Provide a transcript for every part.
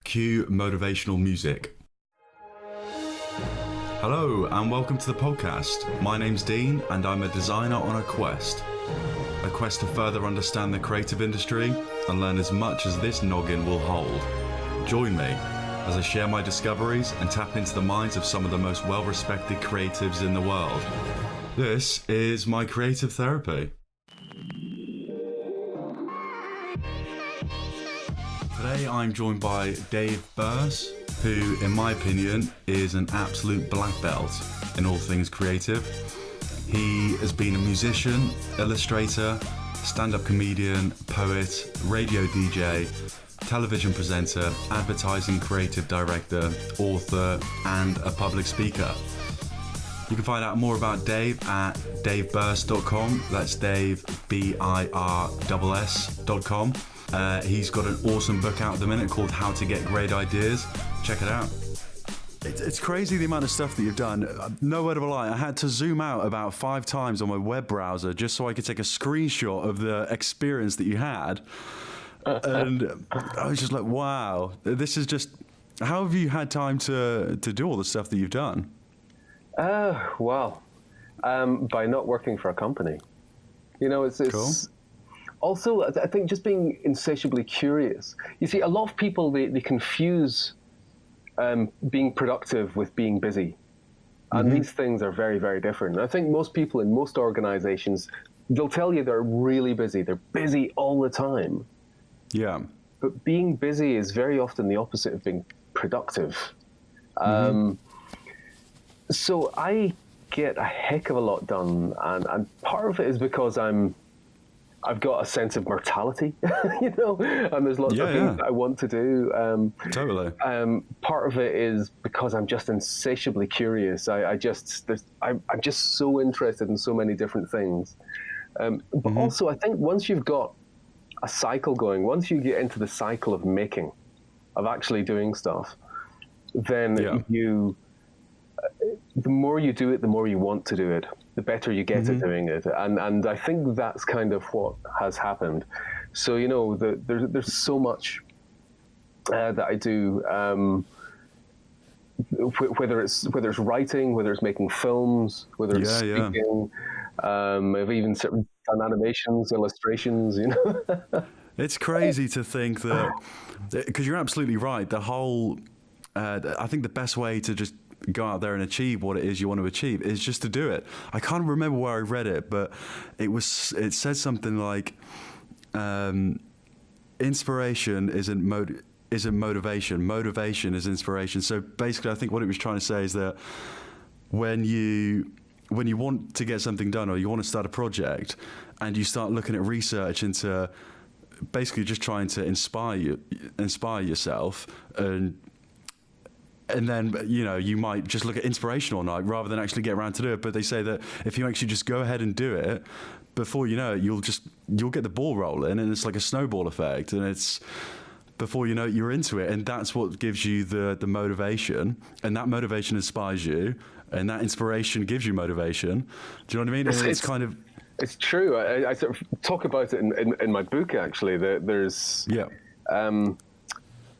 Cue motivational music. Hello and welcome to the podcast. My name's Dean and I'm a designer on a quest to further understand the creative industry and learn as much as this noggin will hold. Join me as I share my discoveries and tap into the minds of some of the most well-respected creatives in the world. This is my creative therapy. Today I'm joined by Dave Birss, who in my opinion is an absolute black belt in all things creative. He has been a musician, illustrator, stand-up comedian, poet, radio DJ, television presenter, advertising creative director, author, and a public speaker. You can find out more about Dave at davebirss.com. That's Dave, BIRSS.com. He's got an awesome book out at the minute called How to Get Great Ideas. Check it out. It's crazy the amount of stuff that you've done. No word of a lie, I had to zoom out about 5 times on my web browser just so I could take a screenshot of the experience that you had. And I was just like, wow, this is just... How have you had time to do all the stuff that you've done? By not working for a company. You know, it's cool. Also, I think just being insatiably curious. You see, a lot of people, they confuse being productive with being busy. And these things are very, very different. I think most people in most organizations, they'll tell you they're really busy. They're busy all the time. Yeah. But being busy is very often the opposite of being productive. So I get a heck of a lot done. And part of it is because I've got a sense of mortality, you know, and there's lots of things that I want to do. Totally. Part of it is because I'm just insatiably curious. I'm just so interested in so many different things. But also, I think once you've got a cycle going, once you get into the cycle of making, of actually doing stuff, then the more you do it, the more you want to do it, the better you get at doing it. And I think that's kind of what has happened. So, you know, there's so much that I do, whether it's writing, whether it's making films, whether it's speaking. I've even done animations, illustrations, you know. It's crazy to think that, because you're absolutely right, the whole, I think the best way to just go out there and achieve what it is you want to achieve is just to do it. I can't remember where I read it, but it said something like, inspiration isn't motivation. Motivation is inspiration. So basically, I think what it was trying to say is that when you want to get something done or you want to start a project and you start looking at research into basically just trying to inspire yourself, and then, you know, you might just look at inspiration all night rather than actually get around to do it. But they say that if you actually just go ahead and do it, before you know it, you'll get the ball rolling, and it's like a snowball effect. And it's, before you know it, you're into it. And that's what gives you the motivation. And that motivation inspires you. And that inspiration gives you motivation. Do you know what I mean? It's kind of... It's true. I sort of talk about it in my book, actually. There's... Yeah.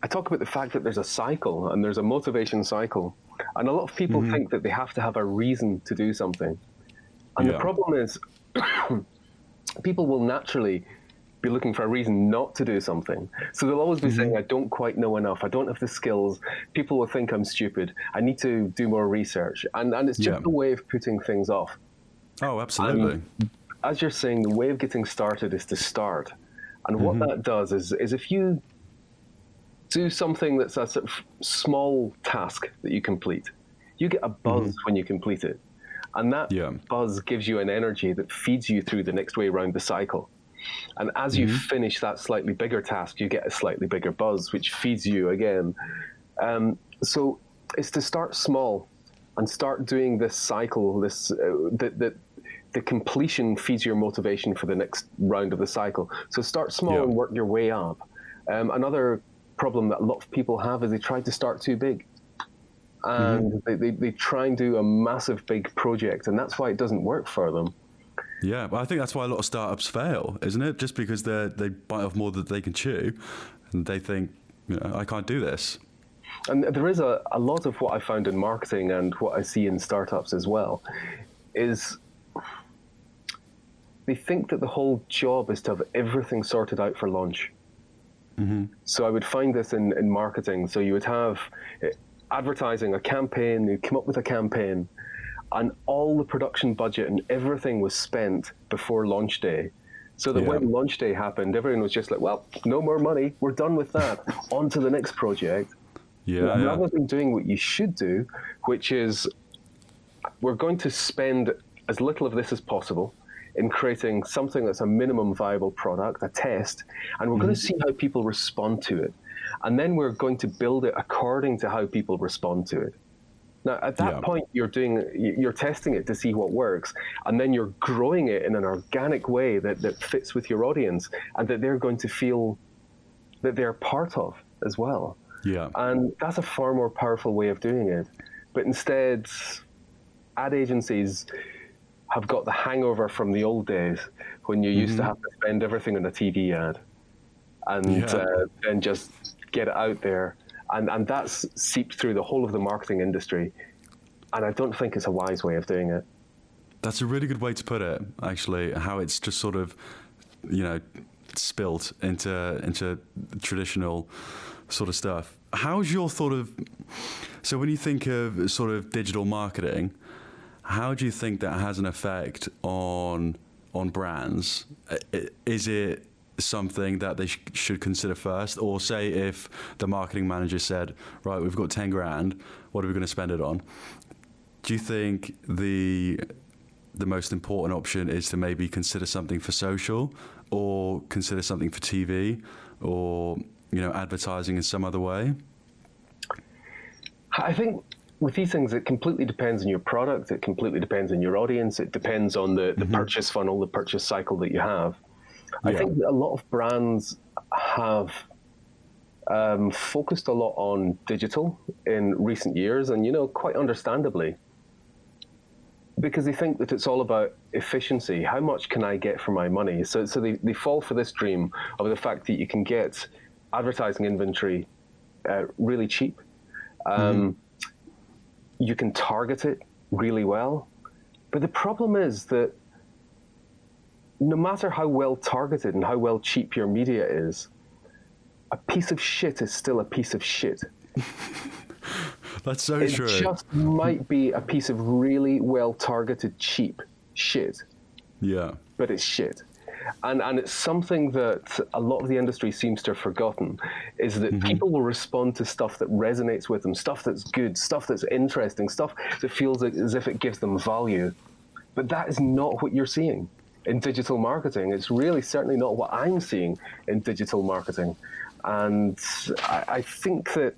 I talk about the fact that there's a cycle, and there's a motivation cycle. And a lot of people think that they have to have a reason to do something. And the problem is people will naturally be looking for a reason not to do something. So they'll always be saying, I don't quite know enough. I don't have the skills. People will think I'm stupid. I need to do more research. And it's just a way of putting things off. Oh, absolutely. As you're saying, the way of getting started is to start. And what that does is if you do something that's a sort of small task that you complete, you get a buzz when you complete it. And that buzz gives you an energy that feeds you through the next way around the cycle. And as you finish that slightly bigger task, you get a slightly bigger buzz, which feeds you again. So it's to start small and start doing this cycle, the completion feeds your motivation for the next round of the cycle. So start small and work your way up. Another problem that a lot of people have is they try to start too big. And they try and do a massive big project, and that's why it doesn't work for them. Yeah, but I think that's why a lot of startups fail, isn't it? Just because they bite off more than they can chew, and they think, I can't do this. And there is a lot of what I found in marketing and what I see in startups as well, is they think that the whole job is to have everything sorted out for launch. So I would find this in marketing. So you would have advertising, a campaign, you come up with a campaign, and all the production budget and everything was spent before launch day. So that when launch day happened, everyone was just like, well, no more money, we're done with that, on to the next project. Rather than doing what you should do, which is we're going to spend as little of this as possible in creating something that's a minimum viable product, a test, and we're going to see how people respond to it. And then we're going to build it according to how people respond to it. Now, at that point, you're testing it to see what works, and then you're growing it in an organic way that fits with your audience and that they're going to feel that they're part of as well. Yeah. And that's a far more powerful way of doing it. But instead, ad agencies have got the hangover from the old days when you used to have to spend everything on a TV ad and then just get it out there. And that's seeped through the whole of the marketing industry. And I don't think it's a wise way of doing it. That's a really good way to put it, actually, how it's just sort of, spilt into traditional sort of stuff. How's your so when you think of sort of digital marketing, how do you think that has an effect on brands? Is it something that they should consider first? Or say if the marketing manager said, right, we've got 10 grand, what are we going to spend it on? Do you think the most important option is to maybe consider something for social, or consider something for TV, or advertising in some other way? I think with these things, it completely depends on your product. It completely depends on your audience. It depends on the purchase funnel, the purchase cycle that you have. I think a lot of brands have focused a lot on digital in recent years, and quite understandably, because they think that it's all about efficiency. How much can I get for my money? So they fall for this dream of the fact that you can get advertising inventory really cheap. You can target it really well. But the problem is that no matter how well targeted and how well cheap your media is, a piece of shit is still a piece of shit. That's so true. It just might be a piece of really well targeted cheap shit. Yeah. But it's shit. And it's something that a lot of the industry seems to have forgotten, is that people will respond to stuff that resonates with them, stuff that's good, stuff that's interesting, stuff that feels as if it gives them value. But that is not what you're seeing in digital marketing. It's really certainly not what I'm seeing in digital marketing. And I think that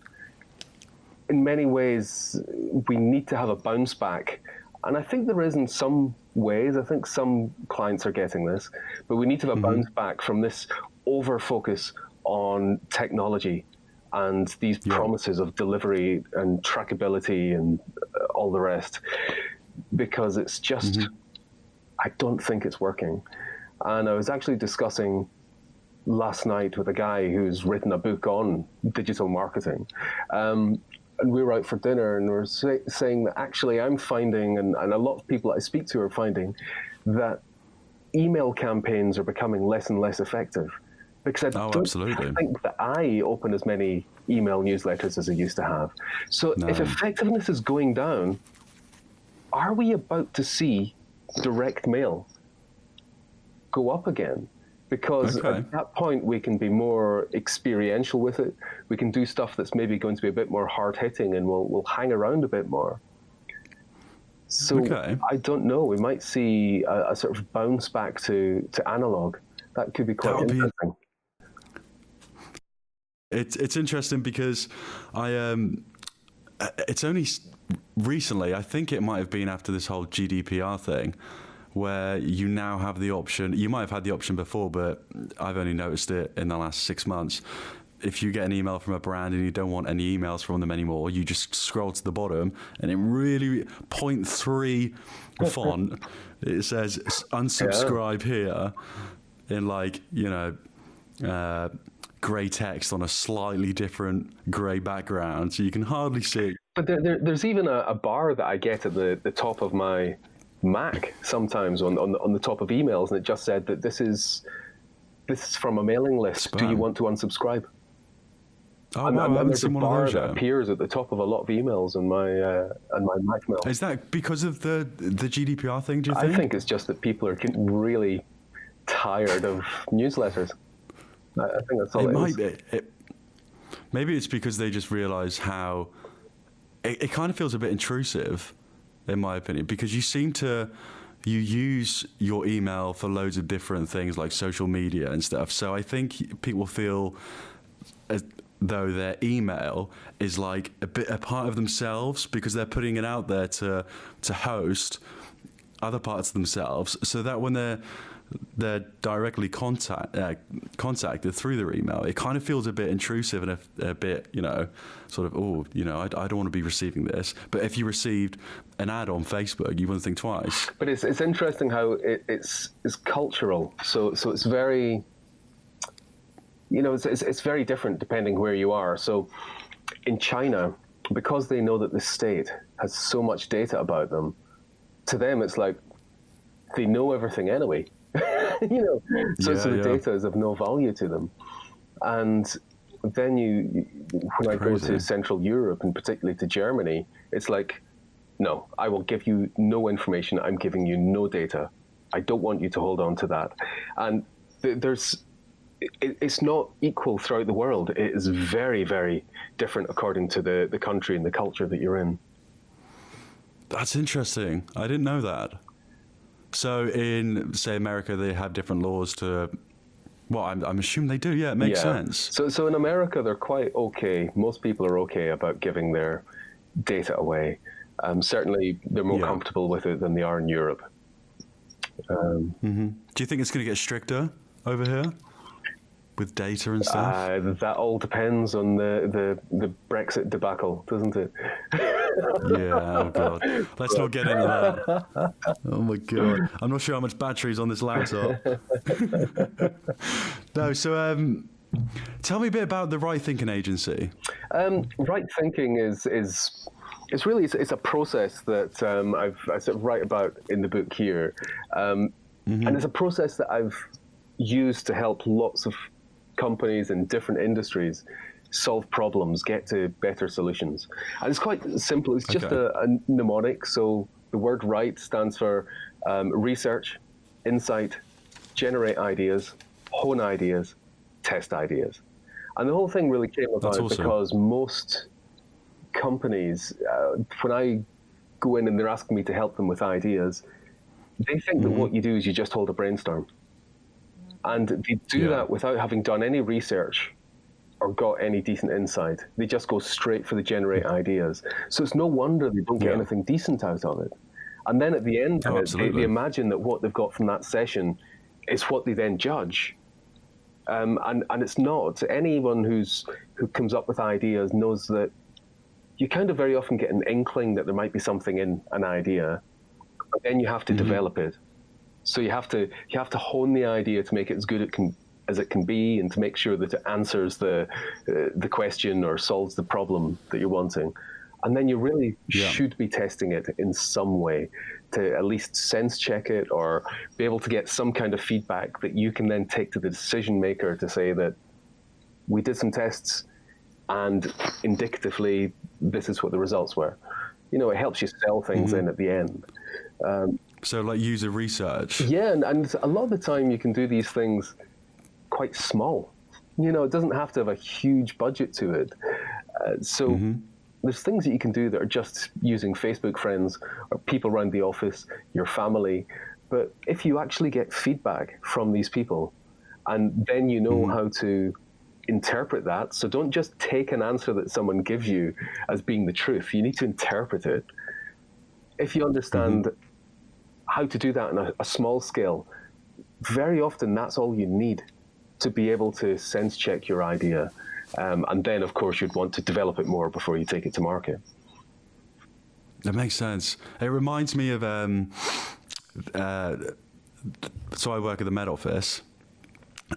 in many ways we need to have a bounce back. And I think there is in some ways. I think some clients are getting this, but we need to have a bounce back from this over focus on technology and these promises of delivery and trackability and all the rest, because it's just, I don't think it's working. And I was actually discussing last night with a guy who's written a book on digital marketing. And we were out for dinner, and we were saying that actually I'm finding, and a lot of people I speak to are finding, that email campaigns are becoming less and less effective. Because I don't think that I open as many email newsletters as I used to have. So if effectiveness is going down, are we about to see direct mail go up again? Because at that point, we can be more experiential with it. We can do stuff that's maybe going to be a bit more hard-hitting, and we'll hang around a bit more. So I don't know. We might see a sort of bounce back to analog. That could be quite interesting. It's interesting because it's only recently, I think it might have been after this whole GDPR thing, where you now have the option. You might have had the option before, but I've only noticed it in the last 6 months. If you get an email from a brand and you don't want any emails from them anymore, you just scroll to the bottom, and in really 0.3 font, it says unsubscribe here in grey text on a slightly different grey background, so you can hardly see. But there's even a bar that I get at the top of my Mac sometimes on the top of emails, and it just said that this is from a mailing list. Spam. Do you want to unsubscribe? Oh, wow, I haven't there's a seen one of bar those that yet. appears at the top of a lot of emails in my Mac mail. Is that because of the GDPR thing, do you think? I think it's just that people are getting really tired of newsletters. I think that's all it might is. be. Maybe it's because they just realise how... It kind of feels a bit intrusive, in my opinion, because you use your email for loads of different things like social media and stuff. So I think people feel as though their email is like a part of themselves, because they're putting it out there to host other parts of themselves, so that when they're directly contacted through their email, it kind of feels a bit intrusive and a bit, sort of, I don't want to be receiving this. But if you received an ad on Facebook, you wouldn't think twice. But it's interesting how it's cultural. So it's very, it's very different depending where you are. So in China, because they know that the state has so much data about them, to them it's like they know everything anyway. So the data is of no value to them. And then when I go to Central Europe, and particularly to Germany, it's like, no, I will give you no information. I'm giving you no data. I don't want you to hold on to that. And it's not equal throughout the world. It is very, very different according to the country and the culture that you're in. That's interesting. I didn't know that. So in, say, America, they have different laws to... Well, I'm assuming they do. Yeah, it makes sense. So in America, they're quite okay. Most people are okay about giving their data away. Certainly, they're more comfortable with it than they are in Europe. Do you think it's going to get stricter over here with data and stuff? That all depends on the Brexit debacle, doesn't it? Yeah, oh God. Let's not get into that. Oh my God. I'm not sure how much battery's on this laptop. No, so tell me a bit about the Right Thinking Agency. Right thinking is really it's a process that I sort of write about in the book here, and it's a process that I've used to help lots of companies in different industries solve problems, get to better solutions. And it's quite simple. It's just a mnemonic. So the word right stands for research, insight, generate ideas, hone ideas, test ideas. And the whole thing really came about because most companies, when I go in and they're asking me to help them with ideas, they think that what you do is you just hold a brainstorm. And they do that without having done any research or got any decent insight. They just go straight for the generate ideas. So it's no wonder they don't get anything decent out of it. And then at the end of it, they imagine that what they've got from that session is what they then judge. And it's not. Anyone who comes up with ideas knows that you kind of very often get an inkling that there might be something in an idea, but then you have to develop it. So you have to hone the idea to make it as good as it can be, and to make sure that it answers the question or solves the problem that you're wanting. And then you really should be testing it in some way to at least sense check it, or be able to get some kind of feedback that you can then take to the decision maker to say that we did some tests and indicatively this is what the results were. It helps you sell things in at the end. So like user research. Yeah, and a lot of the time you can do these things quite small. It doesn't have to have a huge budget to it. There's things that you can do that are just using Facebook friends or people around the office, your family. But if you actually get feedback from these people, and then you know how to interpret that, so don't just take an answer that someone gives you as being the truth. You need to interpret it. If you understand how to do that on a small scale, very often that's all you need to be able to sense check your idea. And then, of course, you'd want to develop it more before you take it to market. That makes sense. It reminds me of, so I work at the Met Office,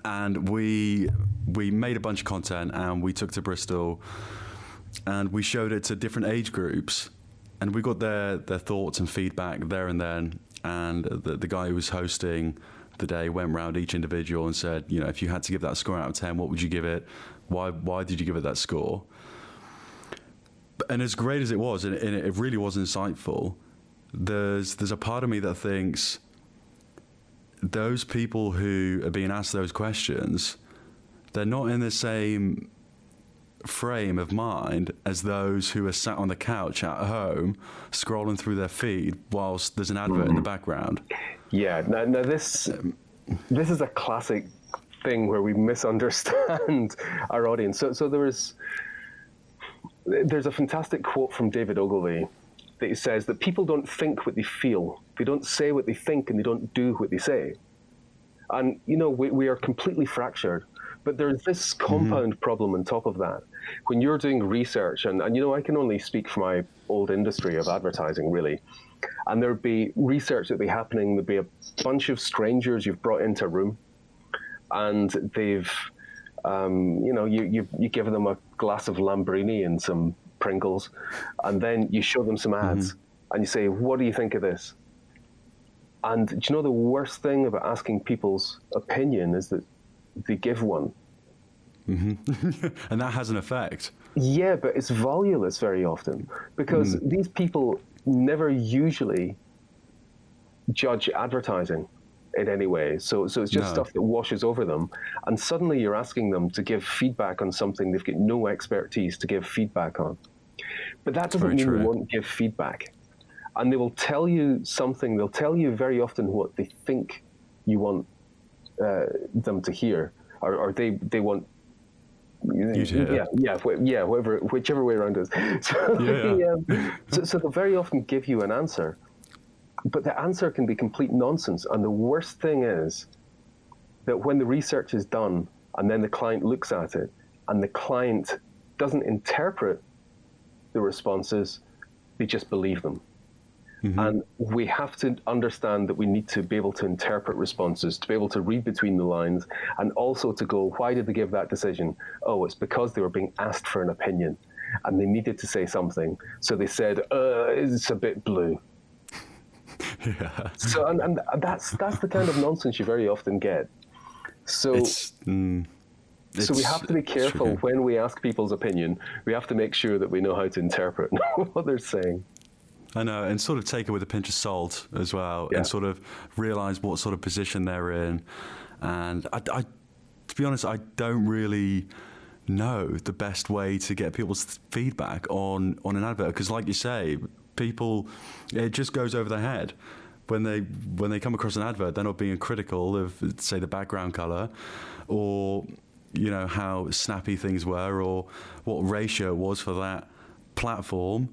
And we made a bunch of content, and we took to Bristol, and we showed it to different age groups, and we got their thoughts and feedback there and then. And the guy who was hosting the day went round each individual and said, you know, if you had to give that score out of 10, what would you give it? Why did you give it that score? And as great as it was, and it really was insightful, there's a part of me that thinks those people who are being asked those questions, they're not in the same frame of mind as those who are sat on the couch at home scrolling through their feed whilst there's an advert in the background. Yeah, now this is a classic thing where we misunderstand our audience. So there's a fantastic quote from David Ogilvy that he says that people don't think what they feel, they don't say what they think, and they don't do what they say. And, you know, we are completely fractured. But there's this compound problem on top of that. When you're doing research, and you know, I can only speak for my old industry of advertising, really, and there'd be research that'd be happening, there'd be a bunch of strangers you've brought into a room, and they've, you know, you give them a glass of Lambrini and some Pringles, and then you show them some ads, and you say, what do you think of this? And do you know the worst thing about asking people's opinion is that they give one. And that has an effect. Yeah, but it's valueless very often, because these people never usually judge advertising in any way. So it's just stuff that washes over them. And suddenly you're asking them to give feedback on something they've got no expertise to give feedback on. But that doesn't mean they won't give feedback. And they will tell you something, they'll tell you very often what they think you want them to hear, or they want you to hear. Whichever way around it is. So they'll very often give you an answer, but the answer can be complete nonsense. And the worst thing is that when the research is done and then the client looks at it and the client doesn't interpret the responses, they just believe them. And we have to understand that we need to be able to interpret responses, to be able to read between the lines, and also to go, why did they give that decision? Oh, it's because they were being asked for an opinion and they needed to say something. So they said, it's a bit blue. So, and that's the kind of nonsense you very often get. So so we have to be careful when we ask people's opinion. We have to make sure that we know how to interpret what they're saying. I know, and sort of take it with a pinch of salt as well, and sort of realize what sort of position they're in. And I, to be honest, I don't really know the best way to get people's feedback on an advert, because, like you say, people, it just goes over their head. When they come across an advert, they're not being critical of, say, the background color, or you know how snappy things were, or what ratio was for that platform.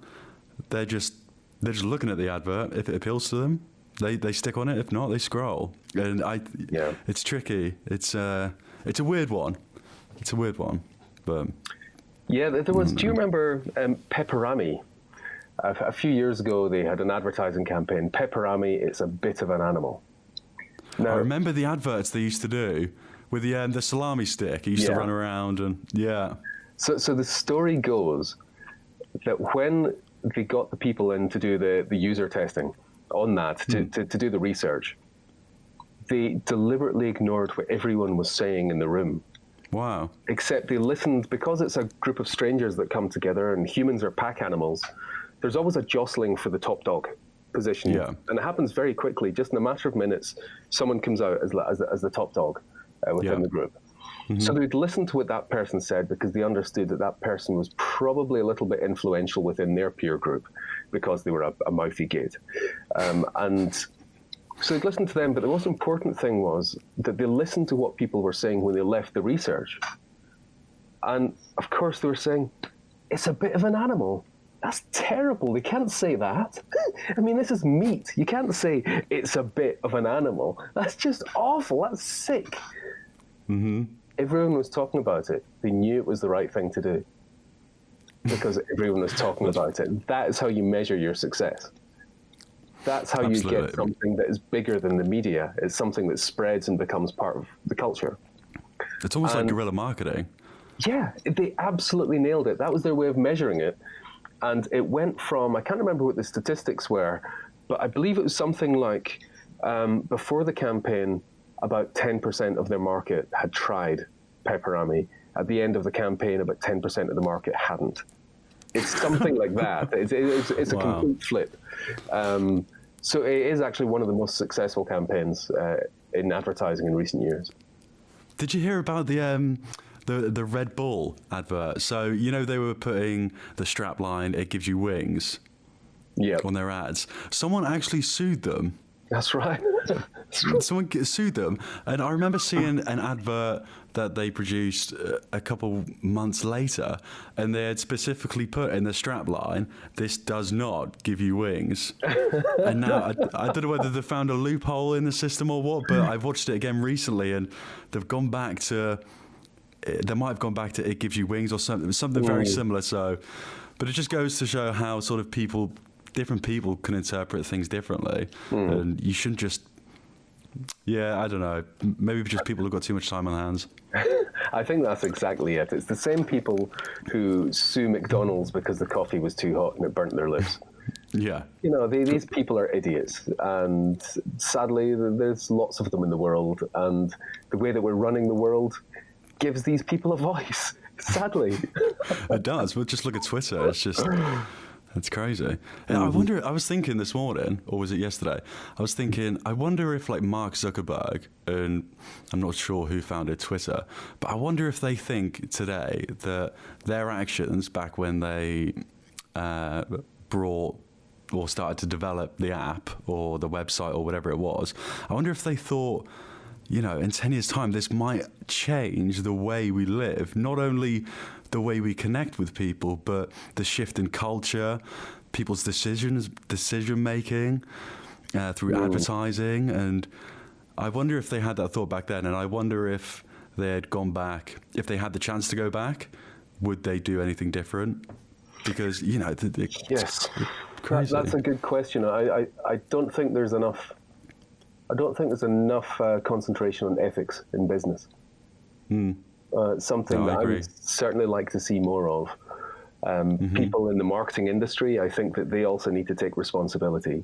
They're just looking at the advert. If it appeals to them, they stick on it. If not, they scroll. And it's tricky. It's a weird one. It's a weird one. But yeah, there was. Do you remember Pepperami? A few years ago, they had an advertising campaign. Pepperami, it's a bit of an animal. Now, I remember the adverts they used to do with the salami stick. He used to run around and So the story goes that when they got the people in to do the user testing on that, to do the research, they deliberately ignored what everyone was saying in the room. Wow. Except they listened, because it's a group of strangers that come together and humans are pack animals, there's always a jostling for the top dog position. Yeah. And it happens very quickly. Just in a matter of minutes, someone comes out as the top dog within the group. So they'd listen to what that person said, because they understood that person was probably a little bit influential within their peer group because they were a mouthy git. And so they'd listen to them, but the most important thing was that they listened to what people were saying when they left the research. And of course they were saying, it's a bit of an animal. That's terrible. They can't say that. I mean, this is meat. You can't say it's a bit of an animal. That's just awful. That's sick. Everyone was talking about it. They knew it was the right thing to do because everyone was talking about it. That is how you measure your success. That's how you get something that is bigger than the media. It's something that spreads and becomes part of the culture. It's almost like guerrilla marketing. Yeah, they absolutely nailed it. That was their way of measuring it. And it went from, I can't remember what the statistics were, but I believe it was something like before the campaign, about 10% of their market had tried Peperami. At the end of the campaign, about 10% of the market hadn't. It's something like that. It's a complete flip. So it is actually one of the most successful campaigns in advertising in recent years. Did you hear about the Redbull advert? So, you know, they were putting the strap line, "It gives you wings," on their ads. Someone actually sued them. That's right. Someone sued them. And I remember seeing an advert that they produced a couple months later, and they had specifically put in the strap line, "This does not give you wings." And now I don't know whether they found a loophole in the system or what, but I've watched it again recently, and they've gone back to, they might have gone back to "It gives you wings" or something very similar. So, but it just goes to show how sort of different people can interpret things differently, and you shouldn't just. Yeah, I don't know. Maybe just people who've got too much time on their hands. I think that's exactly it. It's the same people who sue McDonald's because the coffee was too hot and it burnt their lips. Yeah. You know, these people are idiots. And sadly, there's lots of them in the world. And the way that we're running the world gives these people a voice, sadly. It does. But just look at Twitter. It's just... That's crazy. I wonder, I was thinking this morning, or was it yesterday? I was thinking, I wonder if like Mark Zuckerberg, and I'm not sure who founded Twitter, but I wonder if they think today that their actions back when they brought or started to develop the app or the website or whatever it was, I wonder if they thought, you know, in 10 years' time, this might change the way we live, not only the way we connect with people, but the shift in culture, people's decision making through advertising. And I wonder if they had that thought back then, and I wonder if they had gone back, if they had the chance to go back, would they do anything different? Because, you know, yes, crazy. That's a good question. I don't think there's enough. I don't think there's enough concentration on ethics in business. Something that I would certainly like to see more of. People in the marketing industry, I think that they also need to take responsibility.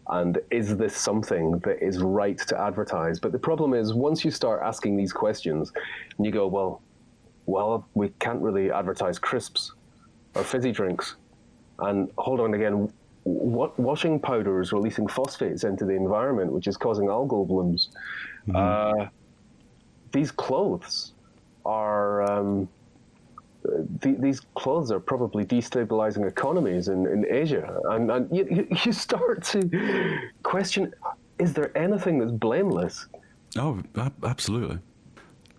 And is this something that is right to advertise? But the problem is, once you start asking these questions, and you go, well, we can't really advertise crisps or fizzy drinks. And hold on again, what washing powder is releasing phosphates into the environment, which is causing algal blooms. These clothes are these clothes are probably destabilizing economies in Asia, and you start to question: is there anything that's blameless? Oh, absolutely.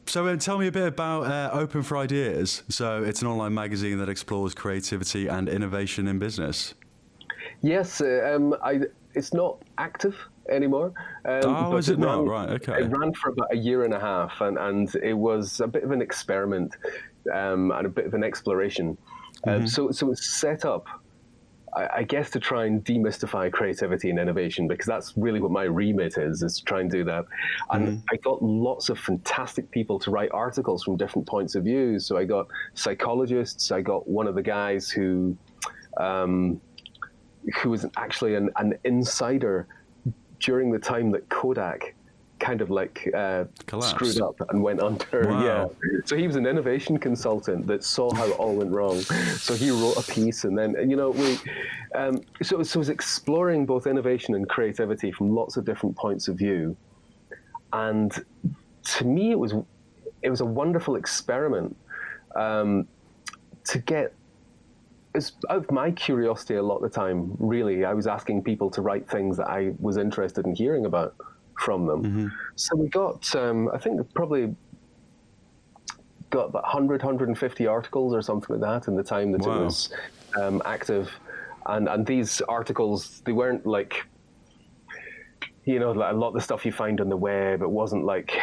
So tell me a bit about Open for Ideas. So it's an online magazine that explores creativity and innovation in business. Yes, it's not active anymore. Is it not? Right, okay. It ran for about a year and a half, and it was a bit of an experiment and a bit of an exploration. So it's set up, I guess, to try and demystify creativity and innovation, because that's really what my remit is to try and do that. And I got lots of fantastic people to write articles from different points of view. So I got psychologists. I got one of the guys who was actually an insider during the time that Kodak kind of like screwed up and went under. Wow. Yeah. So he was an innovation consultant that saw how it all went wrong. So he wrote a piece, and then, you know, so it was exploring both innovation and creativity from lots of different points of view. And to me, it was a wonderful experiment to get. It's out of my curiosity a lot of the time, really. I was asking people to write things that I was interested in hearing about from them. So we got, I think probably got about 100, 150 articles or something like that in the time that it was active. And these articles, they weren't like, you know, like a lot of the stuff you find on the web. It wasn't like,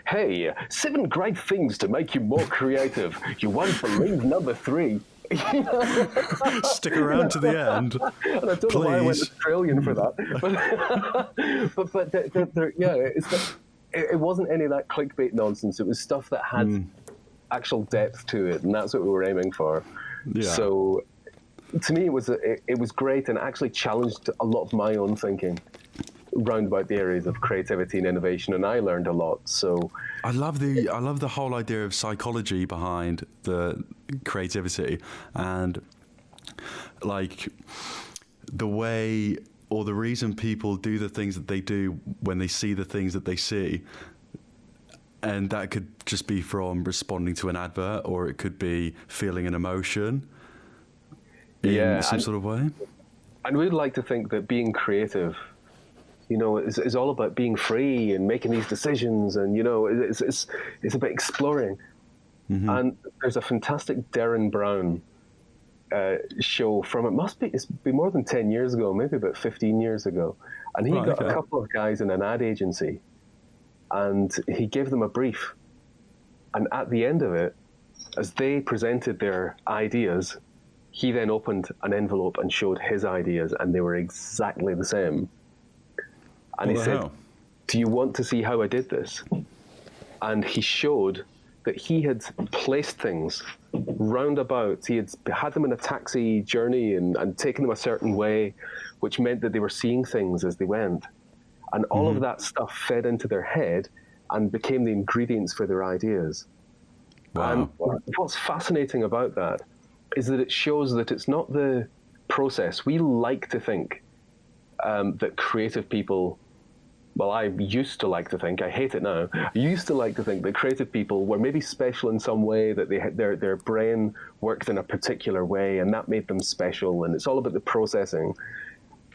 hey, 7 great things to make you more creative. You won't believe number 3. Stick around to the end. And I don't know why I went Australian for that, but it wasn't any of that clickbait nonsense. It was stuff that had actual depth to it, and that's what we were aiming for. Yeah. So to me, it was great, and actually challenged a lot of my own thinking round about the areas of creativity and innovation, and I learned a lot. So I love the whole idea of psychology behind the creativity, and like the way or the reason people do the things that they do when they see the things that they see. And that could just be from responding to an advert, or it could be feeling an emotion in some sort of way. And we'd like to think that being creative, is all about being free and making these decisions, and it's about exploring. And there's a fantastic Derren Brown show from it's been more than 10 years ago, maybe about 15 years ago, and he got a couple of guys in an ad agency, and he gave them a brief, and at the end of it, as they presented their ideas, he then opened an envelope and showed his ideas, and they were exactly the same. And he said, "Do you want to see how I did this?" And he showed that he had placed things roundabout. He had them in a taxi journey and taken them a certain way, which meant that they were seeing things as they went. And all of that stuff fed into their head and became the ingredients for their ideas. Wow. And what's fascinating about that is that it shows that it's not the process. We like to think that creative people, well, I used to like to think, I hate it now, I used to like to think that creative people were maybe special in some way, that they had their brain worked in a particular way, and that made them special, and it's all about the processing.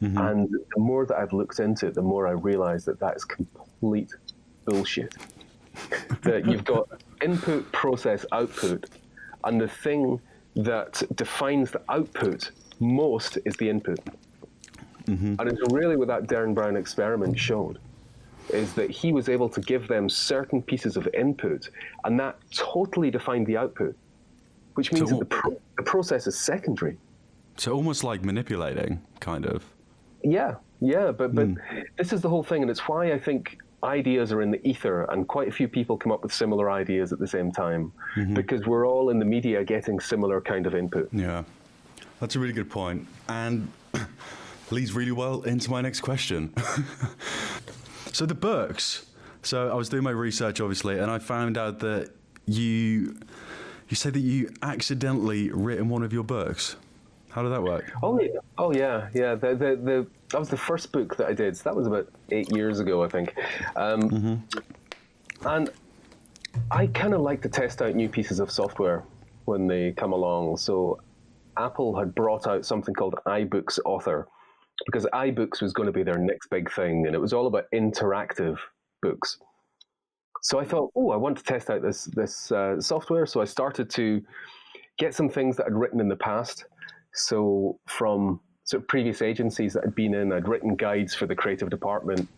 And the more that I've looked into it, the more I realize that is complete bullshit. That you've got input, process, output, and the thing that defines the output most is the input. And it's really what that Derren Brown experiment showed, is that he was able to give them certain pieces of input, and that totally defined the output, which means that the process is secondary. So almost like manipulating, kind of. Yeah, but this is the whole thing, and it's why I think ideas are in the ether, and quite a few people come up with similar ideas at the same time, because we're all in the media getting similar kind of input. Yeah, that's a really good point, and leads really well into my next question. So the books. So I was doing my research, obviously, and I found out that you said that you accidentally written one of your books. How did that work? Oh yeah. That was the first book that I did. So that was about 8 years ago, I think. And I kind of like to test out new pieces of software when they come along. So Apple had brought out something called iBooks Author, because iBooks was going to be their next big thing, and it was all about interactive books. So I thought, I want to test out this software. So I started to get some things that I'd written in the past. So from sort of previous agencies that I'd been in, I'd written guides for the creative department,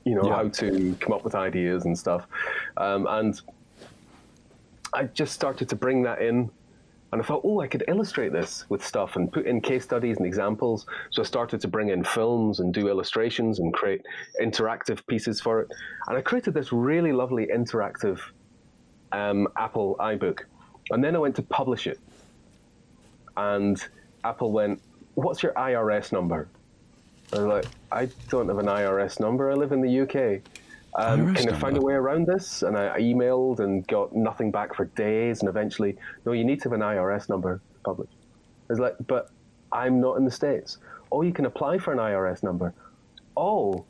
how to come up with ideas and stuff. And I just started to bring that in. And I thought, I could illustrate this with stuff and put in case studies and examples. So I started to bring in films and do illustrations and create interactive pieces for it. And I created this really lovely interactive Apple iBook. And then I went to publish it. And Apple went, "What's your IRS number?" I was like, "I don't have an IRS number. I live in the UK. Can I find a way around this?" And I emailed and got nothing back for days. And eventually, "No, you need to have an IRS number to publish." I was like, "But I'm not in the States." "Oh, you can apply for an IRS number." "Oh,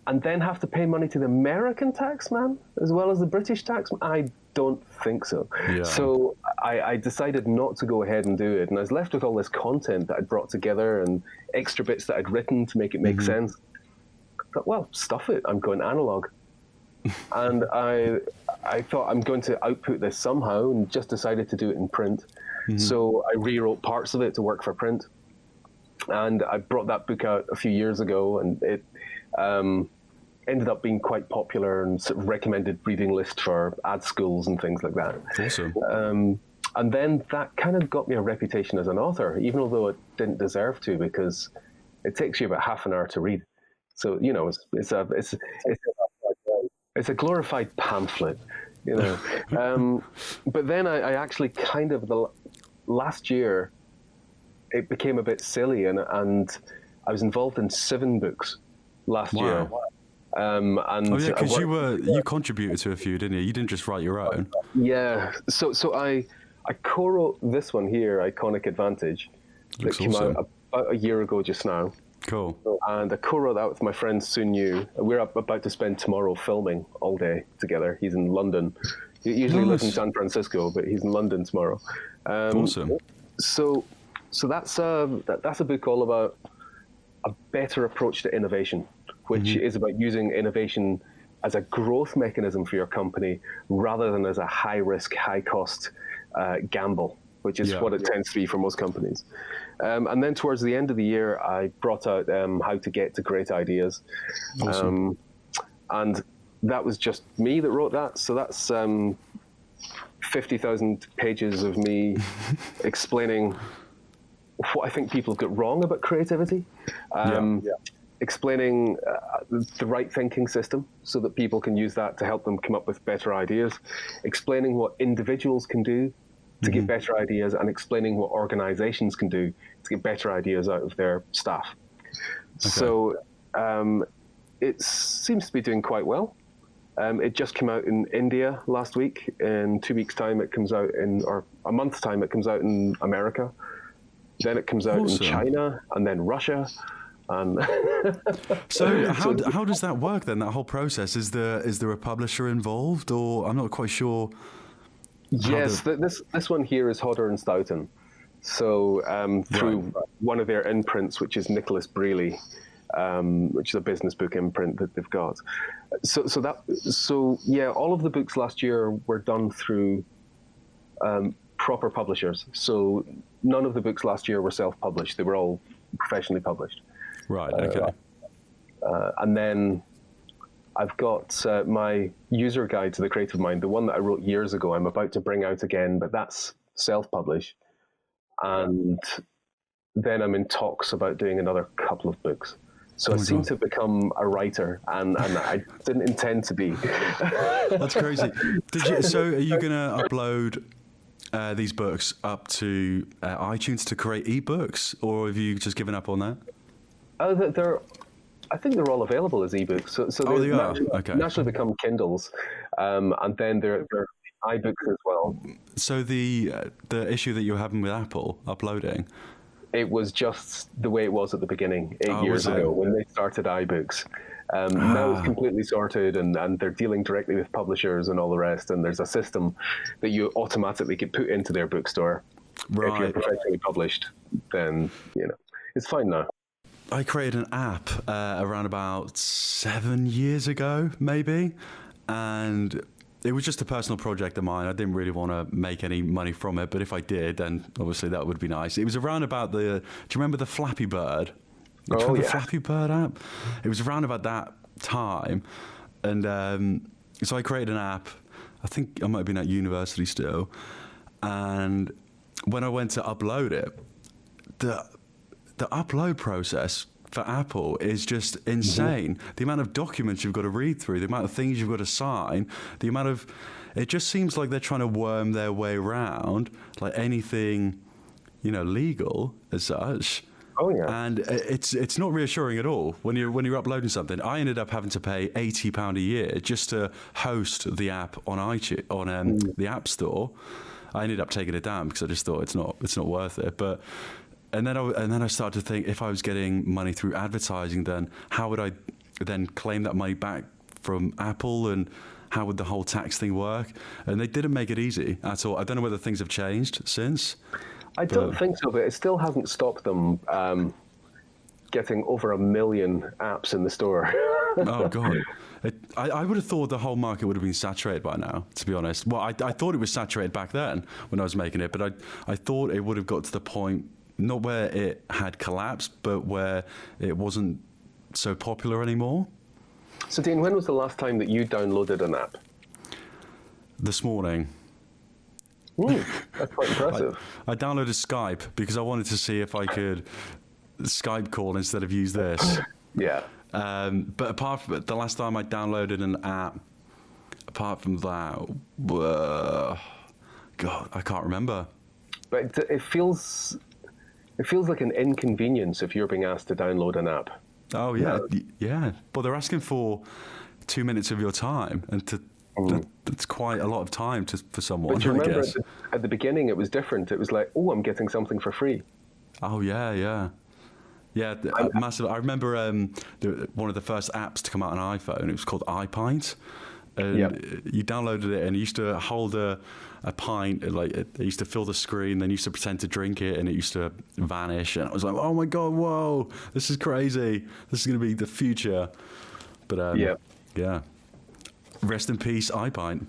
and then have to pay money to the American taxman as well as the British taxman?" I don't think so. Yeah. So I decided not to go ahead and do it. And I was left with all this content that I'd brought together and extra bits that I'd written to make it make sense. But, well, stuff it. I'm going analog. And I thought I'm going to output this somehow, and just decided to do it in print. So I rewrote parts of it to work for print. And I brought that book out a few years ago, and it ended up being quite popular and sort of recommended reading list for ad schools and things like that. Awesome. And then that kind of got me a reputation as an author, even although it didn't deserve to, because it takes you about half an hour to read. So, it's It's a glorified pamphlet, you know. But then I actually kind of, last year, it became a bit silly, and I was involved in 7 books last year. And oh yeah, because you contributed to a few, didn't you? You didn't just write your own. Yeah. So I co-wrote this one here, Iconic Advantage, that came out about a year ago just now. Cool. And I co-wrote that with my friend Sun Yu. We're about to spend tomorrow filming all day together. He's in London. He usually lives in San Francisco, but he's in London tomorrow. Awesome. So that's a book all about a better approach to innovation, which is about using innovation as a growth mechanism for your company rather than as a high-risk, high-cost gamble, which is what it tends to be for most companies. And then towards the end of the year, I brought out How to Get to Great Ideas. Awesome. And that was just me that wrote that. So that's 50,000 pages of me explaining what I think people get wrong about creativity. Explaining the right thinking system so that people can use that to help them come up with better ideas. Explaining what individuals can do to get better ideas, and explaining what organizations can do to get better ideas out of their staff. Okay. So it seems to be doing quite well. It just came out in India last week. In 2 weeks' time, it comes out or a month's time, it comes out in America. Then it comes out in China, and then Russia. And so how does that work then? That whole process, is there a publisher involved, or I'm not quite sure? Yes, this one here is Hodder and Stoughton. So through one of their imprints, which is Nicholas Brealey, which is a business book imprint that they've got. So yeah, all of the books last year were done through proper publishers. So none of the books last year were self-published; they were all professionally published. Right. Okay. And then I've got my user guide to the creative mind, the one that I wrote years ago. I'm about to bring out again, but that's self-published. And then I'm in talks about doing another couple of books. So I seem to have become a writer, and I didn't intend to be. That's crazy. So are you going to upload these books up to iTunes to create ebooks, or have you just given up on that? I think they're all available as ebooks. So they naturally become Kindles, and then they're iBooks as well. So the issue that you're having with Apple uploading, it was just the way it was at the beginning 8 years ago when they started iBooks. Now it's completely sorted, and they're dealing directly with publishers and all the rest. And there's a system that you automatically get put into their bookstore. Right. If you're professionally published, then it's fine now. I created an app around about 7 years ago, maybe, and it was just a personal project of mine. I didn't really want to make any money from it, but if I did, then obviously that would be nice. It was around about do you remember the Flappy Bird? Do you remember the Flappy Bird app? It was around about that time, and so I created an app. I think I might have been at university still, and when I went to upload it, the upload process for Apple is just insane. The amount of documents you've got to read through, the amount of things you've got to sign, it just seems like they're trying to worm their way around like anything, legal as such. Oh yeah. And it's not reassuring at all when you're uploading something. I ended up having to pay £80 a year just to host the app on iTunes, on the App Store. I ended up taking it down because I just thought it's not worth it. But And then I started to think, if I was getting money through advertising, then how would I then claim that money back from Apple, and how would the whole tax thing work? And they didn't make it easy at all. I don't know whether things have changed since. I don't think so, but it still hasn't stopped them getting over 1 million apps in the store. Oh, God. I would have thought the whole market would have been saturated by now, to be honest. Well, I thought it was saturated back then when I was making it, but I thought it would have got to the point, not where it had collapsed, but where it wasn't so popular anymore. So, Dean, when was the last time that you downloaded an app? This morning. That's quite impressive. I downloaded Skype because I wanted to see if I could Skype call instead of use this. Yeah. But apart from it, the last time I downloaded an app apart from that, God, I can't remember. But it feels like an inconvenience if you're being asked to download an app. Oh yeah, yeah. But they're asking for 2 minutes of your time, and that's quite a lot of time for someone. But you I remember guess. at the beginning it was different. It was like, oh, I'm getting something for free. Oh yeah. Massive. I remember one of the first apps to come out on iPhone. It was called iPint, and you downloaded it, and you used to hold a pint, like it used to fill the screen, then you used to pretend to drink it, and it used to vanish. And I was like, oh my god, whoa, this is crazy. This is going to be the future. But yeah. Rest in peace, iPint.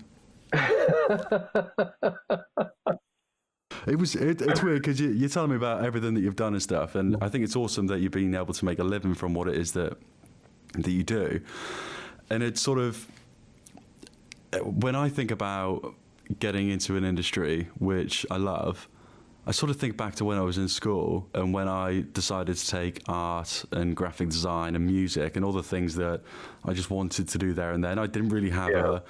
It's weird because you're telling me about everything that you've done and stuff, and I think it's awesome that you've been able to make a living from what it is that you do. And it's sort of, when I think about getting into an industry which I love, I sort of think back to when I was in school and when I decided to take art and graphic design and music and all the things that I just wanted to do there and then. I didn't really have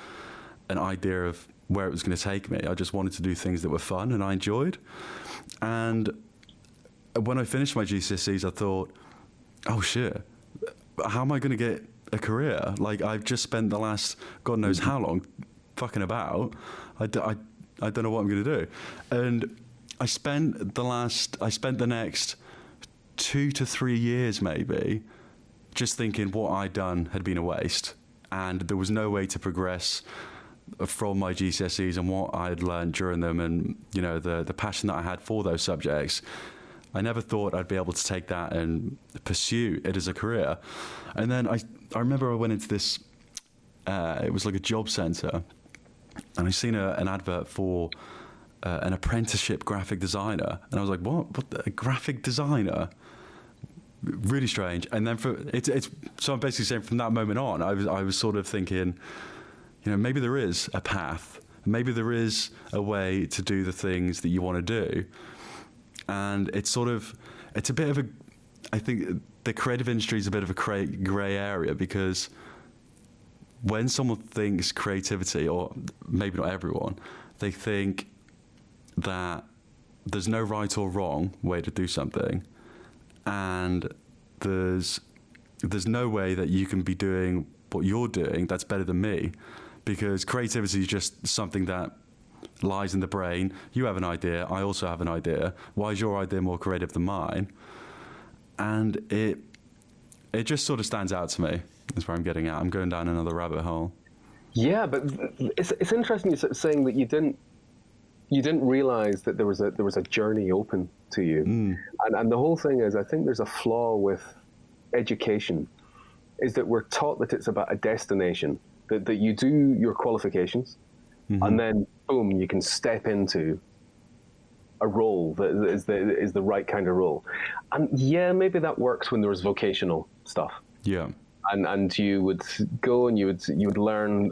an idea of where it was going to take me. I just wanted to do things that were fun and I enjoyed. And when I finished my GCSEs, I thought, oh shit, how am I going to get a career? Like, I've just spent the last God knows how long fucking about. I don't know what I'm going to do. And I spent the next 2 to 3 years maybe just thinking what I'd done had been a waste, and there was no way to progress from my GCSEs and what I had learned during them, and you know the passion that I had for those subjects. I never thought I'd be able to take that and pursue it as a career. And then I remember I went into this, it was like a job centre, and I seen an advert for an apprenticeship graphic designer, and I was like, what a graphic designer? Really strange. And then so I'm basically saying from that moment on, I was sort of thinking, you know, maybe there is a path, maybe there is a way to do the things that you want to do. And it's a bit of I think the creative industry is a bit of a grey area, because when someone thinks creativity, or maybe not everyone, they think that there's no right or wrong way to do something, and there's no way that you can be doing what you're doing that's better than me, because creativity is just something that lies in the brain. You have an idea, I also have an idea. Why is your idea more creative than mine? And it just sort of stands out to me. That's where I'm getting at. I'm going down another rabbit hole. Yeah, but it's interesting you're saying that you didn't realize that there was a journey open to you. And the whole thing is, I think there's a flaw with education, is that we're taught that it's about a destination, that you do your qualifications, and then boom, you can step into a role that is the right kind of role. And yeah, maybe that works when there was vocational stuff. Yeah. And you would go and you would learn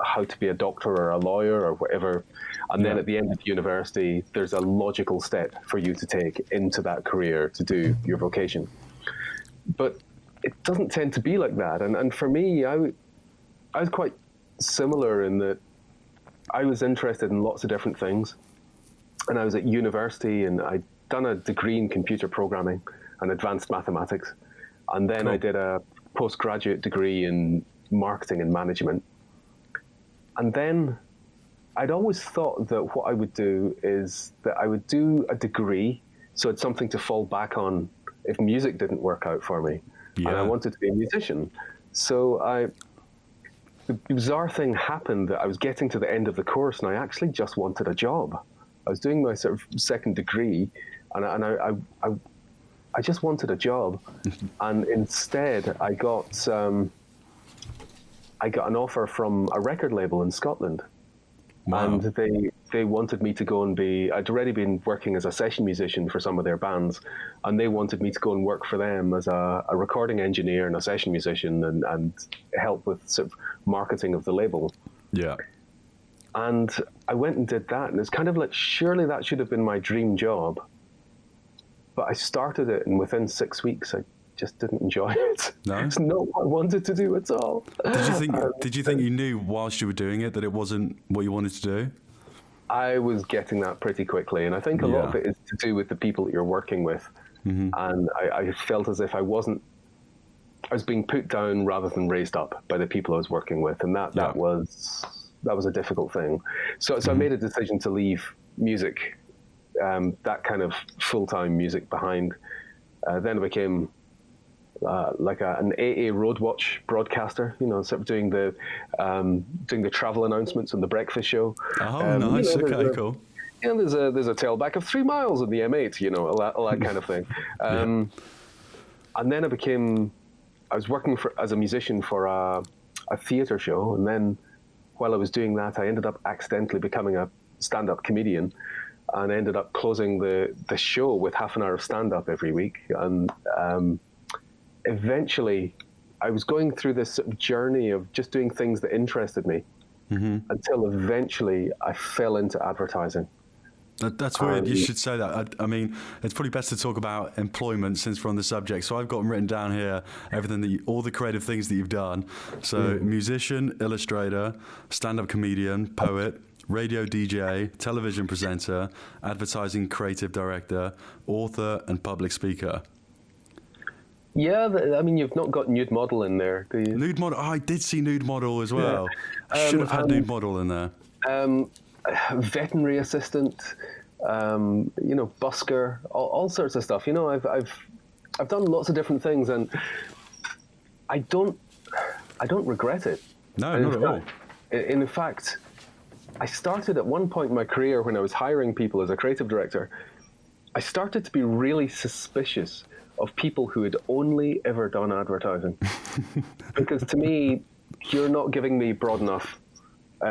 how to be a doctor or a lawyer or whatever, and then at the end of university, there's a logical step for you to take into that career to do your vocation. But it doesn't tend to be like that. And for me, I was quite similar in that I was interested in lots of different things, and I was at university and I'd done a degree in computer programming and advanced mathematics, and then I did a postgraduate degree in marketing and management. And then I'd always thought that what I would do is that I would do a degree, so it's something to fall back on if music didn't work out for me. And I wanted to be a musician. So the bizarre thing happened that I was getting to the end of the course and I actually just wanted a job. I was doing my sort of second degree, and I just wanted a job. And instead I got an offer from a record label in Scotland. Wow. And they wanted me to go and I'd already been working as a session musician for some of their bands, and they wanted me to go and work for them as a recording engineer and a session musician and help with sort of marketing of the label. Yeah. And I went and did that, and it's kind of like, surely that should have been my dream job. But I started it, and within 6 weeks, I just didn't enjoy it. No? It's not what I wanted to do at all. Did you think you knew whilst you were doing it that it wasn't what you wanted to do? I was getting that pretty quickly, and I think a lot of it is to do with the people that you're working with. And I felt as if I was being put down rather than raised up by the people I was working with, and that was a difficult thing. So I made a decision to leave music, that kind of full-time music behind. Then I became like an AA Roadwatch broadcaster, sort of doing the travel announcements on the breakfast show. Oh, nice. Okay, cool. Yeah, there's a tailback of 3 miles in the M8, all that kind of thing. And then I was working as a musician for a theatre show, and then while I was doing that, I ended up accidentally becoming a stand-up comedian, and ended up closing the show with half an hour of stand-up every week. And eventually, I was going through this sort of journey of just doing things that interested me, until eventually I fell into advertising. That's weird. You should say that. I mean, it's probably best to talk about employment since we're on the subject. So I've got written down here everything all the creative things that you've done. So musician, illustrator, stand-up comedian, poet, radio DJ, television presenter, advertising creative director, author, and public speaker. Yeah, I mean, you've not got nude model in there, do you? Nude model. Oh, I did see nude model as well. Should have had nude model in there. Veterinary assistant, busker, all sorts of stuff. I've done lots of different things, and I don't regret it. No, not at all. In fact, I started at one point in my career when I was hiring people as a creative director. I started to be really suspicious of people who had only ever done advertising, because to me, you're not giving me broad enough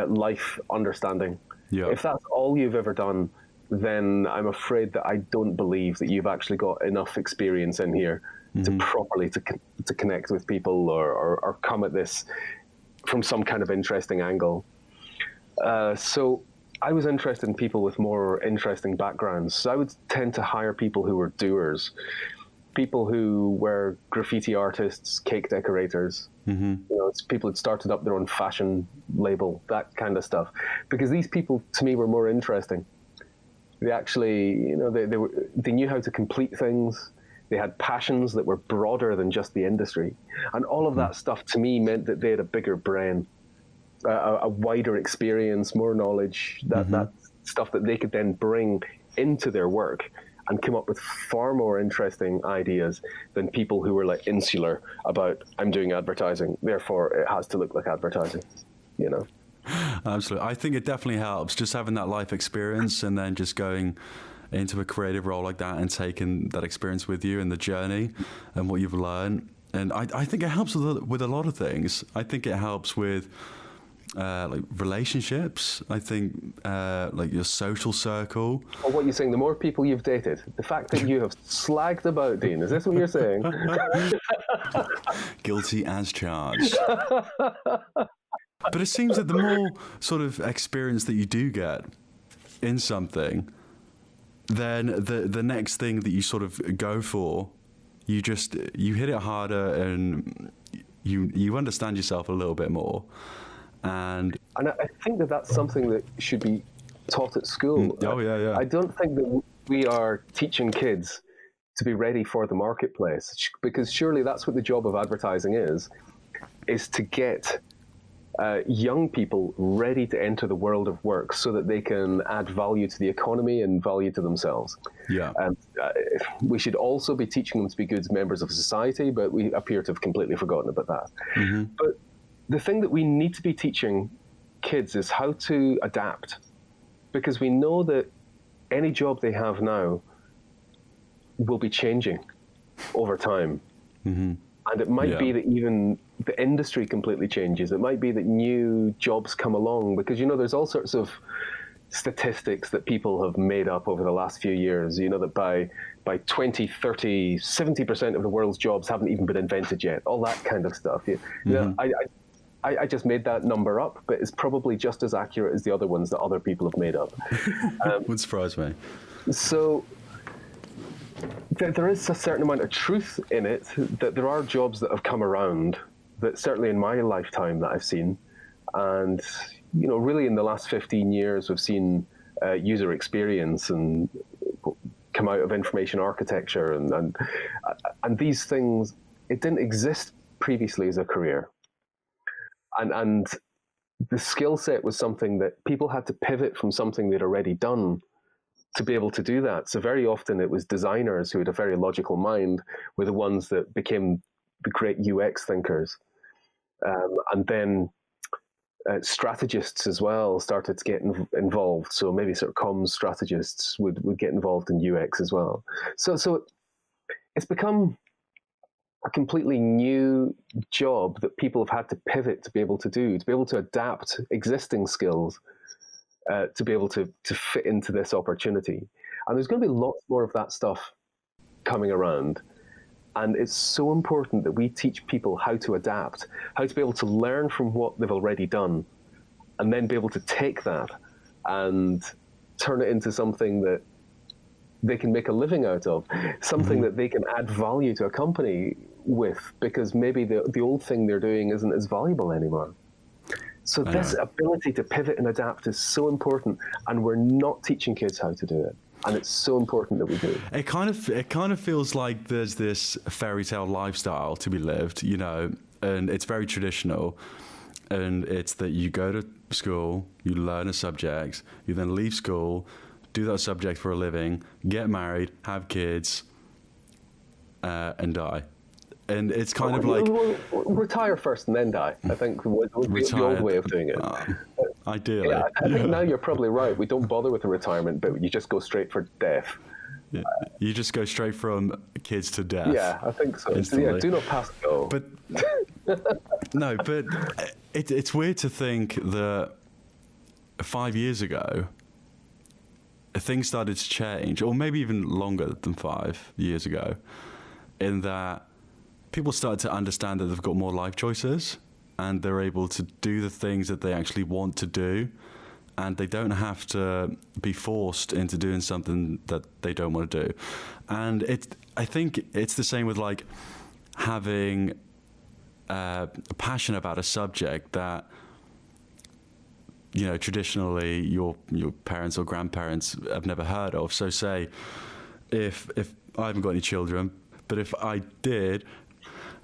life understanding. Yeah. If that's all you've ever done, then I'm afraid that I don't believe that you've actually got enough experience in here to properly to connect with people or come at this from some kind of interesting angle. So I was interested in people with more interesting backgrounds. So I would tend to hire people who were doers, people who were graffiti artists, cake decorators. It's people who'd started up their own fashion label, that kind of stuff. Because these people, to me, were more interesting. They actually, they knew how to complete things. They had passions that were broader than just the industry. And all of that stuff, to me, meant that they had a bigger brain, a wider experience, more knowledge, that stuff that they could then bring into their work and come up with far more interesting ideas than people who were like insular about, I'm doing advertising, therefore it has to look like advertising, Absolutely. I think it definitely helps just having that life experience and then just going into a creative role like that and taking that experience with you and the journey and what you've learned. And I think it helps with a lot of things. I think it helps with like relationships. I think like your social circle. Or what you're saying, the more people you've dated, the fact that you have slagged about, Dean, is this what you're saying? Guilty as charged. But it seems that the more sort of experience that you do get in something, then the next thing that you sort of go for, you hit it harder and you understand yourself a little bit more. And I think that's something that should be taught at school. Yeah. I don't think that we are teaching kids to be ready for the marketplace, because surely that's what the job of advertising is to get young people ready to enter the world of work so that they can add value to the economy and value to themselves. Yeah. We should also be teaching them to be good members of society, but we appear to have completely forgotten about that. But the thing that we need to be teaching kids is how to adapt, because we know that any job they have now will be changing over time. And it might be that even the industry completely changes. It might be that new jobs come along, because, there's all sorts of statistics that people have made up over the last few years, that by 2030, 70% of the world's jobs haven't even been invented yet, all that kind of stuff. I just made that number up, but it's probably just as accurate as the other ones that other people have made up. Would surprise me. So there is a certain amount of truth in it, that there are jobs that have come around that certainly in my lifetime that I've seen. And, really in the last 15 years, we've seen user experience and come out of information architecture and these things, it didn't exist previously as a career. And the skill set was something that people had to pivot from something they'd already done to be able to do that. So very often it was designers who had a very logical mind were the ones that became the great UX thinkers. And then strategists as well started to get involved. So maybe sort of comms strategists would get involved in UX as well. So it's become a completely new job that people have had to pivot to be able to do, to be able to adapt existing skills to be able to fit into this opportunity. And there's going to be lots more of that stuff coming around. And it's so important that we teach people how to adapt, how to be able to learn from what they've already done, and then be able to take that and turn it into something that they can make a living out of, something that they can add value to a company with, because maybe the old thing they're doing isn't as valuable anymore. So this ability to pivot and adapt is so important, and we're not teaching kids how to do it. And it's so important that we do. It kind of feels like there's this fairy tale lifestyle to be lived, and it's very traditional. And it's that you go to school, you learn a subject, you then leave school, do that subject for a living, get married, have kids, and die. And it's kind of like... retire first and then die, I think, was the old way of doing it. Ideally. Yeah, I think now you're probably right. We don't bother with the retirement, but you just go straight for death. Yeah, you just go straight from kids to death. Yeah, I think so. Yeah, do not pass go. But no, but it's weird to think that 5 years ago, things started to change, or maybe even longer than 5 years ago, in that people started to understand that they've got more life choices and they're able to do the things that they actually want to do, and they don't have to be forced into doing something that they don't want to do. And I think it's the same with like having a passion about a subject that, traditionally your parents or grandparents have never heard of. So say if I haven't got any children, but if I did,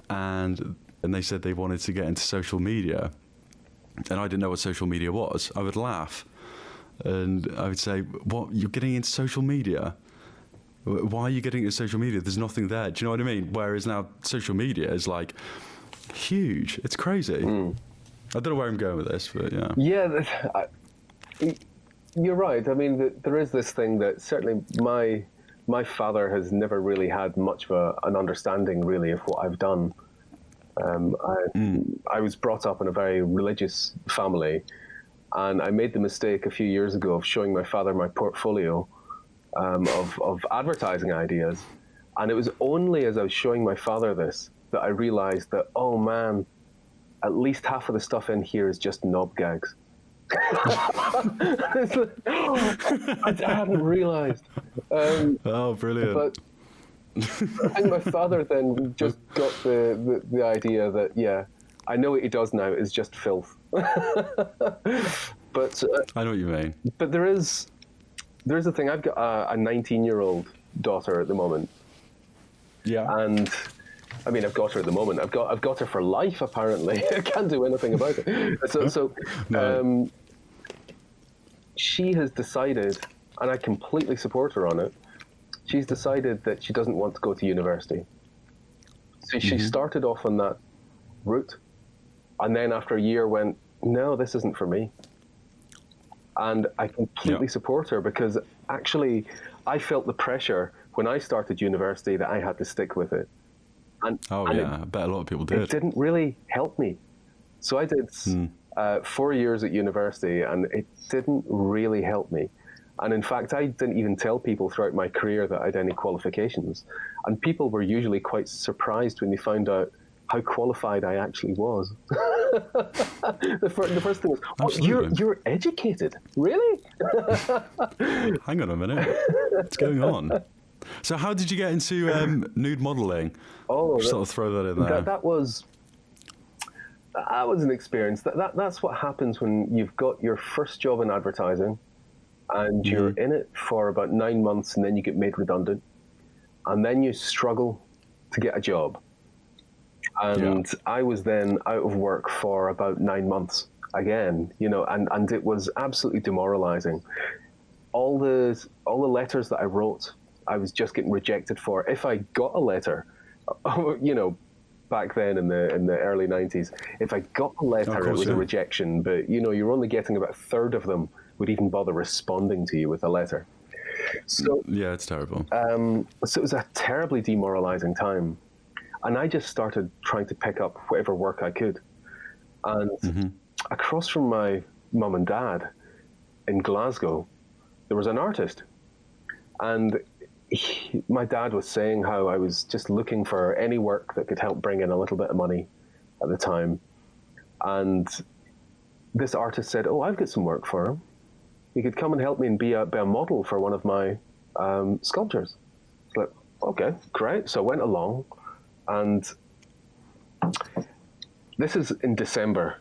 and they said they wanted to get into social media, and I didn't know what social media was, I would laugh. And I would say, what, you're getting into social media? Why are you getting into social media? There's nothing there. Do you know what I mean? Whereas now social media is like huge. It's crazy. I don't know where I'm going with this, but yeah. Yeah, you're right. I mean, there is this thing that certainly my father has never really had much of an understanding really of what I've done. I was brought up in a very religious family, and I made the mistake a few years ago of showing my father my portfolio of advertising ideas. And it was only as I was showing my father this that I realized that, oh man, at least half of the stuff in here is just knob gags. I hadn't realized. Oh, brilliant. But I think my father then just got the idea that, yeah, I know what he does now is just filth. But I know what you mean. But there is a thing. I've got a 19-year-old daughter at the moment. Yeah. And I mean, I've got her at the moment. I've got her for life. Apparently, I can't do anything about it. So she has decided, and I completely support her on it. She's decided that she doesn't want to go to university. So she started off on that route, and then after a year went, no, this isn't for me. And I completely support her, because actually I felt the pressure when I started university that I had to stick with it. And I bet a lot of people did. It didn't really help me. So I did 4 years at university, and it didn't really help me. And in fact, I didn't even tell people throughout my career that I had any qualifications. And people were usually quite surprised when they found out how qualified I actually was. The first thing was, oh, you're educated? Really? Hang on a minute. What's going on? So how did you get into nude modeling? Oh, Just sort of throw that in there. That was an experience. That's what happens when you've got your first job in advertising, and you're in it for about 9 months, and then you get made redundant, and then you struggle to get a job. And I was then out of work for about 9 months again, and it was absolutely demoralizing. All the letters that I wrote, I was just getting rejected for. If I got a letter, back then in the early 90s, if I got a letter, it was a rejection. But you're only getting about a third of them would even bother responding to you with a letter. So yeah, it's terrible. So it was a terribly demoralizing time, and I just started trying to pick up whatever work I could. And across from my mum and dad in Glasgow, there was an artist, and my dad was saying how I was just looking for any work that could help bring in a little bit of money at the time. And this artist said, "Oh, I've got some work for him. He could come and help me and be a model for one of my sculptures." It's like, okay, great. So I went along, and this is in December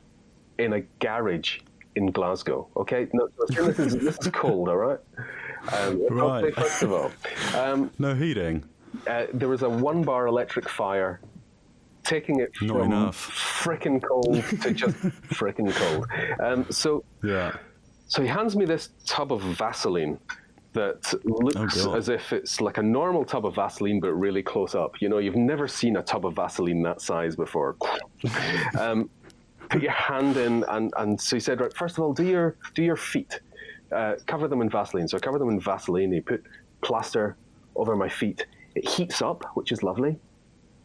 in a garage in Glasgow. Okay, no, this is cold, all right. Right. First of all, no heating. There was a 1-bar electric fire, taking it from frickin' cold to just frickin' cold. So he hands me this tub of Vaseline that looks as if it's like a normal tub of Vaseline, but really close up. You've never seen a tub of Vaseline that size before. Put your hand in, and so he said, right, first of all, do your feet, cover them in Vaseline. So I cover them in Vaseline. He put plaster over my feet. It heats up, which is lovely,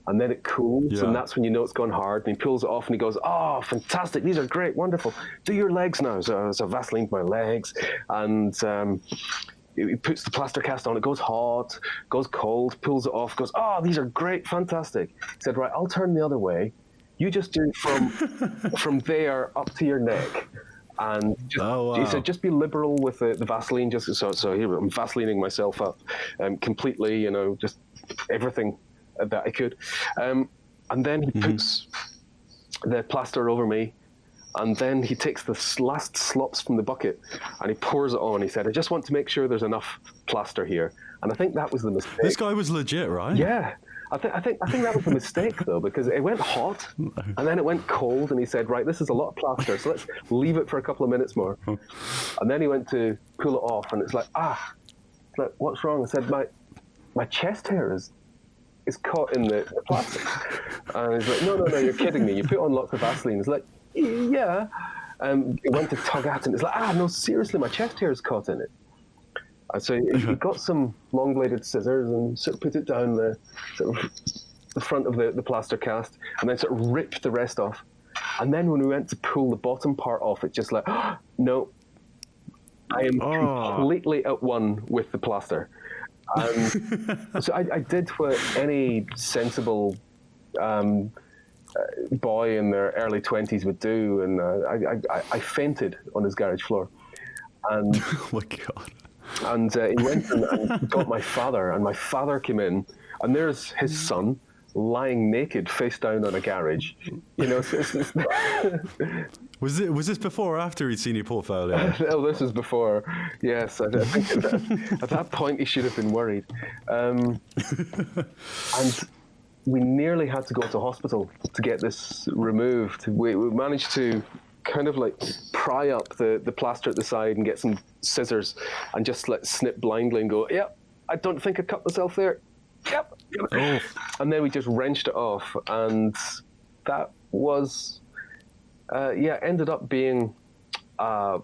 and then it cools, and that's when you know it's gone hard. And he pulls it off, and he goes, "Oh, fantastic! These are great, wonderful. Do your legs now." So Vaseline my legs, and he puts the plaster cast on. It goes hot, goes cold, pulls it off, goes, "Oh, these are great, fantastic." He said, "Right, I'll turn the other way. You just do from there up to your neck." And he said, "Just be liberal with the Vaseline." Just so here I'm Vaselining myself up completely, just everything that I could. And then he puts the plaster over me, and then he takes the last slops from the bucket and he pours it on. He said, "I just want to make sure there's enough plaster here." And I think that was the mistake. This guy was legit, right? Yeah. I think that was a mistake, though, because it went hot and then it went cold, and he said, "Right, this is a lot of plaster, so let's leave it for a couple of minutes more." And then he went to pull it off, and it's like, "What's wrong?" I said, my chest hair is caught in the plastic." And he's like, no, you're kidding me. You put on lots of Vaseline. It's like, yeah. He went to tug at it, and it's like, no, seriously, my chest hair is caught in it. So he got some long-bladed scissors and sort of put it down the front of the plaster cast, and then sort of ripped the rest off. And then when we went to pull the bottom part off, it's just like, no, I am completely at one with the plaster. So I did what any sensible boy in their early 20s would do, and I fainted on his garage floor. And oh my God. And he went and got my father, and my father came in, and there's his son lying naked, face down on a garage. Was this before or after he'd seen your portfolio? Oh, this was before. Yes, I think at that point he should have been worried. And we nearly had to go to hospital to get this removed. We managed to kind of like pry up the plaster at the side and get some scissors and just snip blindly and go, "Yep, I don't think I cut myself there. Yep." Oh. And then we just wrenched it off, and that was ended up being a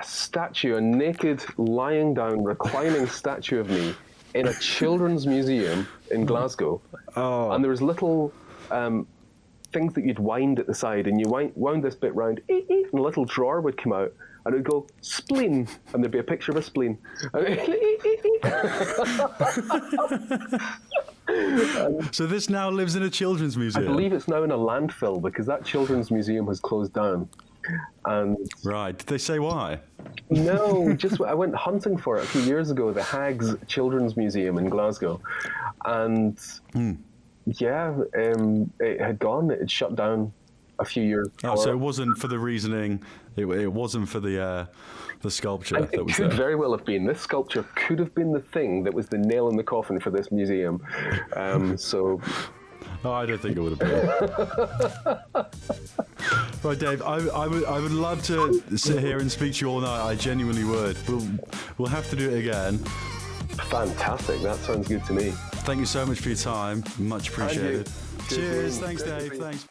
statue, a naked, lying down, reclining statue of me in a children's museum in Glasgow. Oh. And there was little things that you'd wind at the side, and you wound this bit round, and a little drawer would come out, and it would go, "Spleen," and there'd be a picture of a spleen. So this now lives in a children's museum? I believe it's now in a landfill, because that children's museum has closed down. And right, did they say why? No, just I went hunting for it a few years ago, the Hags Children's Museum in Glasgow, and yeah, it had gone. It had shut down a few years before. Oh, so it wasn't for the reasoning. It wasn't for the sculpture And that it was could there. very well have been. This sculpture could have been the thing that was the nail in the coffin for this museum. So. Oh, I don't think it would have been. Right, Dave. I would love to sit here and speak to you all night. I genuinely would. We'll have to do it again. Fantastic. That sounds good to me. Thank you so much for your time. Much appreciated. And you. Cheers. Cheers. Thanks, Great to Dave. see you. Thanks.